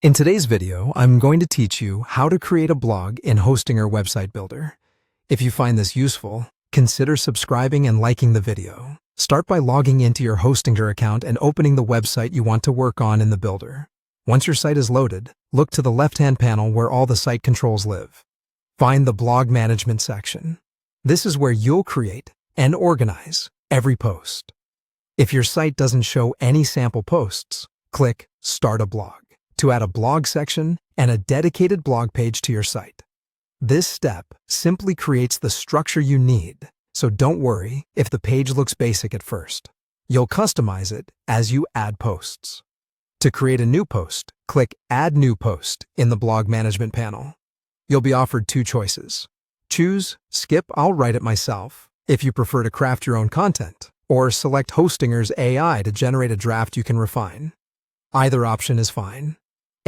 In today's video, I'm going to teach you how to create a blog in Hostinger Website Builder. If you find this useful, consider subscribing and liking the video. Start by logging into your Hostinger account and opening the website you want to work on in the builder. Once your site is loaded, look to the left-hand panel where all the site controls live. Find the Blog Management section. This is where you'll create and organize every post. If your site doesn't show any sample posts, click Start a Blog to add a blog section and a dedicated blog page to your site. This step simply creates the structure you need, so don't worry if the page looks basic at first. You'll customize it as you add posts. To create a new post, click Add New Post in the Blog Management panel. You'll be offered two choices. Choose Skip I'll Write It Myself if you prefer to craft your own content, or select Hostinger's AI to generate a draft you can refine. Either option is fine.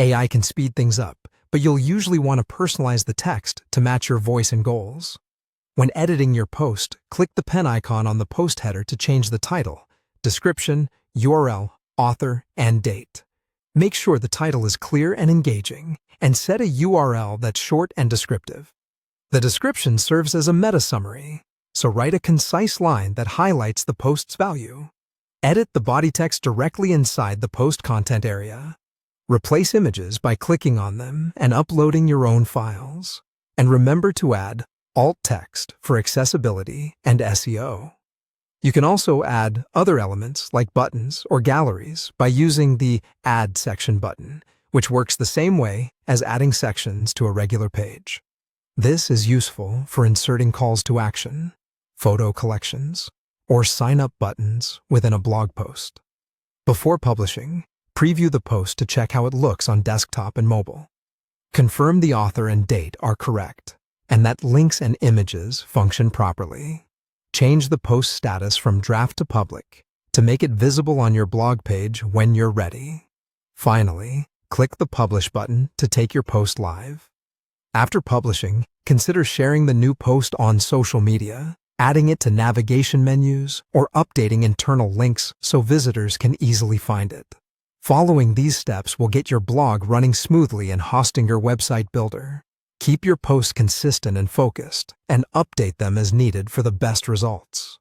AI can speed things up, but you'll usually want to personalize the text to match your voice and goals. When editing your post, click the pen icon on the post header to change the title, description, URL, author, and date. Make sure the title is clear and engaging, and set a URL that's short and descriptive. The description serves as a meta summary, so write a concise line that highlights the post's value. Edit the body text directly inside the post content area. Replace images by clicking on them and uploading your own files. And remember to add alt text for accessibility and SEO. You can also add other elements like buttons or galleries by using the Add Section button, which works the same way as adding sections to a regular page. This is useful for inserting calls to action, photo collections, or sign-up buttons within a blog post. Before publishing, preview the post to check how it looks on desktop and mobile. Confirm the author and date are correct, and that links and images function properly. Change the post status from draft to public to make it visible on your blog page when you're ready. Finally, click the Publish button to take your post live. After publishing, consider sharing the new post on social media, adding it to navigation menus, or updating internal links so visitors can easily find it. Following these steps will get your blog running smoothly in Hostinger Website Builder. Keep your posts consistent and focused, and update them as needed for the best results.